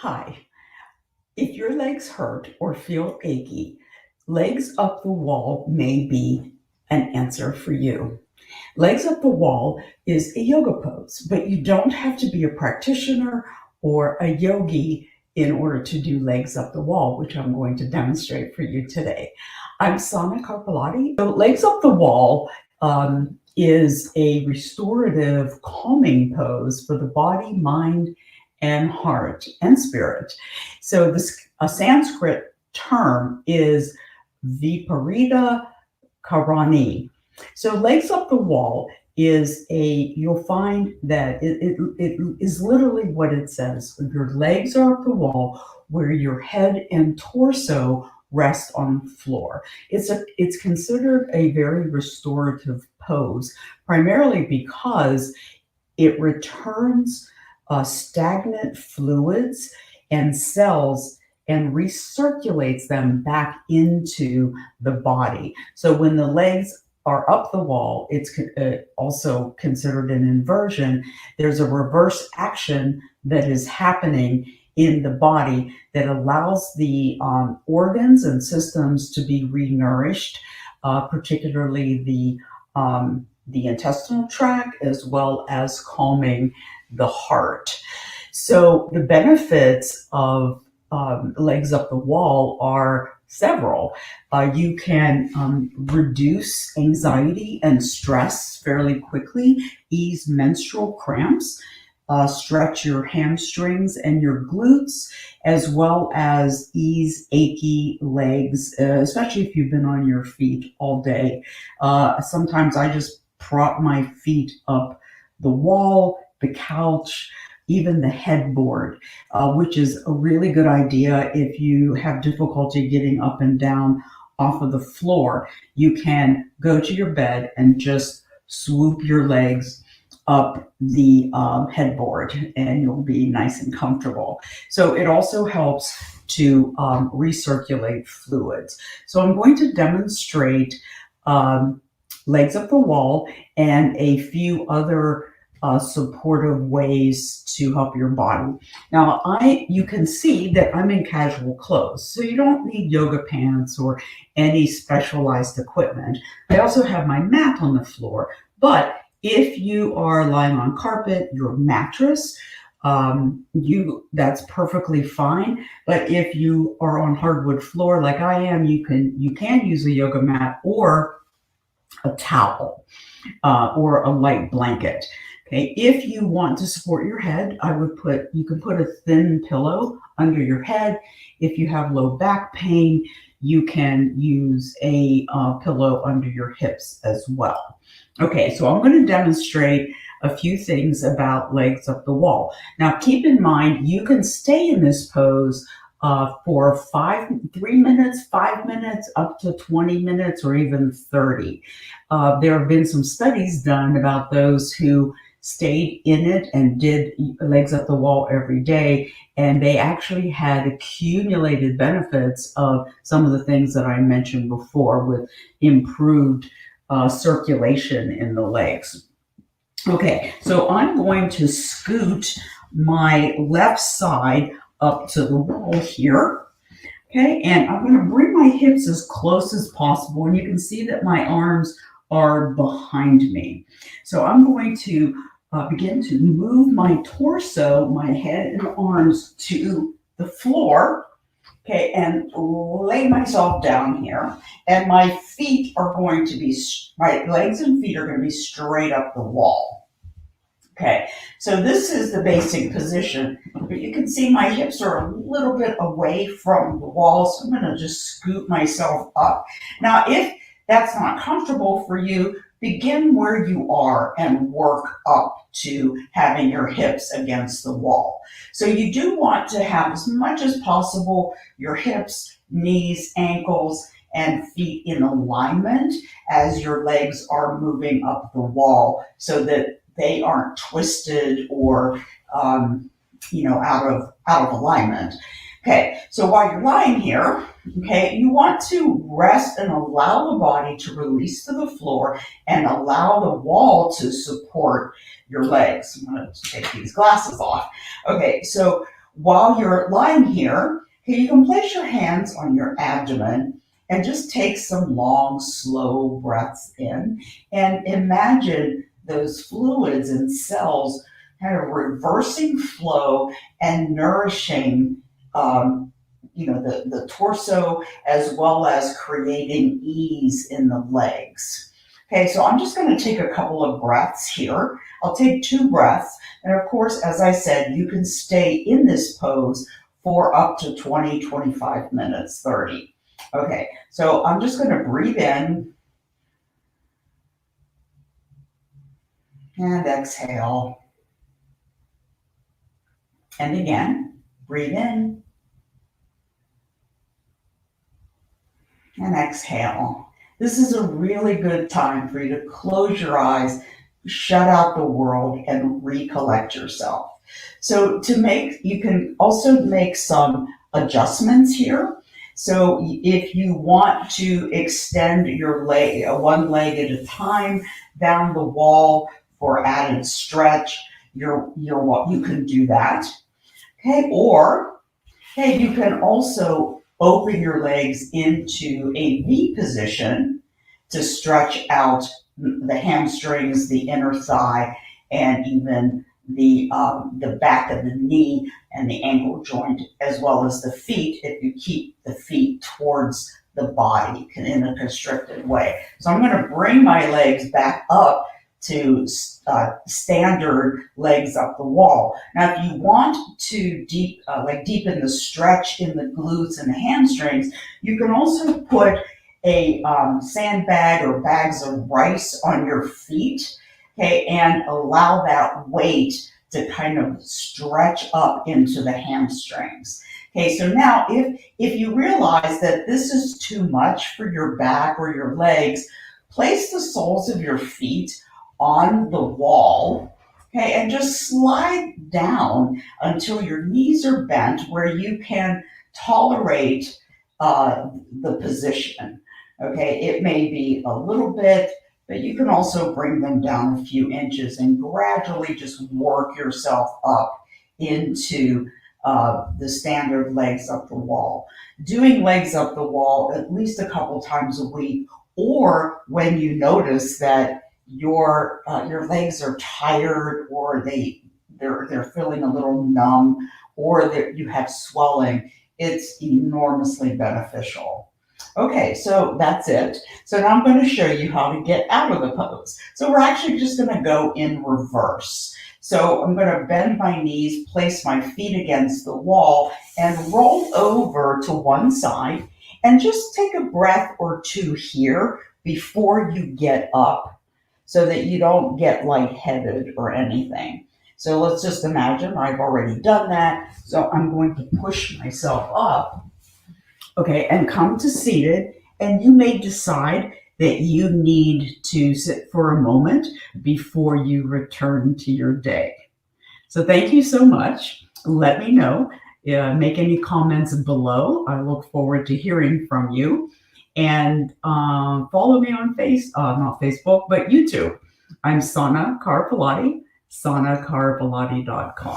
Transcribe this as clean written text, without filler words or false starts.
Hi, if your legs hurt or feel achy, legs up the wall may be an answer for you. Legs up the wall is a yoga pose, but you don't have to be a practitioner or a yogi in order to do legs up the wall, which I'm going to demonstrate for you today. I'm Sana Karpalati. So legs up the wall is a restorative calming pose for the body, mind, and heart and spirit. So this a Sanskrit term is Viparita Karani. So legs up the wall you'll find that it is literally what it says. Your legs are up the wall where your head and torso rest on the floor. It's considered a very restorative pose, primarily because it returns stagnant fluids and cells and recirculates them back into the body. So when the legs are up the wall, it's also considered an inversion. There's a reverse action that is happening in the body that allows the organs and systems to be renourished, particularly the intestinal tract, as well as calming the heart. So the benefits of legs up the wall are several. You can reduce anxiety and stress fairly quickly, ease menstrual cramps, stretch your hamstrings and your glutes, as well as ease achy legs, especially if you've been on your feet all day. Sometimes I just prop my feet up the wall, the couch, even the headboard, which is a really good idea if you have difficulty getting up and down off of the floor. You can go to your bed and just swoop your legs up the headboard and you'll be nice and comfortable. So it also helps to recirculate fluids. So I'm going to demonstrate legs up the wall and a few other supportive ways to help your body. Now, you can see that I'm in casual clothes, so you don't need yoga pants or any specialized equipment. I also have my mat on the floor, but if you are lying on carpet, your mattress, that's perfectly fine. But if you are on hardwood floor like I am, you can use a yoga mat or a towel or a light blanket. Okay, if you want to support your head, you can put a thin pillow under your head. If you have low back pain, you can use a pillow under your hips as well. Okay, so I'm going to demonstrate a few things about legs up the wall. Now, keep in mind, you can stay in this pose for 3 minutes, 5 minutes, up to 20 minutes, or even 30. There have been some studies done about those who stayed in it and did legs up the wall every day, and they actually had accumulated benefits of some of the things that I mentioned before, with improved circulation in the legs. Okay, so I'm going to scoot my left side up to the wall here. Okay, and I'm going to bring my hips as close as possible, and you can see that my arms are behind me. So I'm going to begin to move my torso, my head and arms to the floor, okay, and lay myself down here. And my legs and feet are going to be straight up the wall. Okay, so this is the basic position, but you can see my hips are a little bit away from the wall, so I'm going to just scoot myself up. Now, if that's not comfortable for you, begin where you are and work up to having your hips against the wall. So you do want to have, as much as possible, your hips, knees, ankles, and feet in alignment as your legs are moving up the wall, so that they aren't twisted or out of alignment. Okay, so while you're lying here, okay, you want to rest and allow the body to release to the floor and allow the wall to support your legs. I'm going to take these glasses off. Okay, so while you're lying here, okay, you can place your hands on your abdomen and just take some long, slow breaths in and imagine those fluids and cells kind of reversing flow and nourishing the torso as well as creating ease in the legs. Okay, so I'm just going to take a couple of breaths here. I'll take 2 breaths. And of course, as I said, you can stay in this pose for up to 20, 25 minutes, 30. Okay, so I'm just going to breathe in and exhale. And again, breathe in and exhale. This is a really good time for you to close your eyes, shut out the world, and recollect yourself. So you can also make some adjustments here. So if you want to extend your leg, one leg at a time down the wall for added stretch, you can do that. Okay, or hey, you can also open your legs into a V position to stretch out the hamstrings, the inner thigh, and even the back of the knee and the ankle joint, as well as the feet, if you keep the feet towards the body in a constricted way. So I'm going to bring my legs back up to standard legs up the wall. Now, if you want to deepen the stretch in the glutes and the hamstrings, you can also put a sandbag or bags of rice on your feet, okay, and allow that weight to kind of stretch up into the hamstrings. Okay, so now if you realize that this is too much for your back or your legs, place the soles of your feet on the wall, okay, and just slide down until your knees are bent where you can tolerate the position. Okay, it may be a little bit, but you can also bring them down a few inches and gradually just work yourself up into the standard legs up the wall. Doing legs up the wall at least a couple times a week, or when you notice that your legs are tired, or they're feeling a little numb, or that you have swelling, it's enormously beneficial. Okay, so that's it. So now I'm going to show you how to get out of the pose. So we're actually just going to go in reverse. So I'm going to bend my knees, place my feet against the wall, and roll over to one side, and just take a breath or two here before you get up so that you don't get lightheaded or anything. So let's just imagine I've already done that. So I'm going to push myself up. Okay, and come to seated, and you may decide that you need to sit for a moment before you return to your day. So thank you so much. Let me know. Make any comments below. I look forward to hearing from you. And follow me on not Facebook, but YouTube. I'm Sana Carpalati, sanacarpalati.com.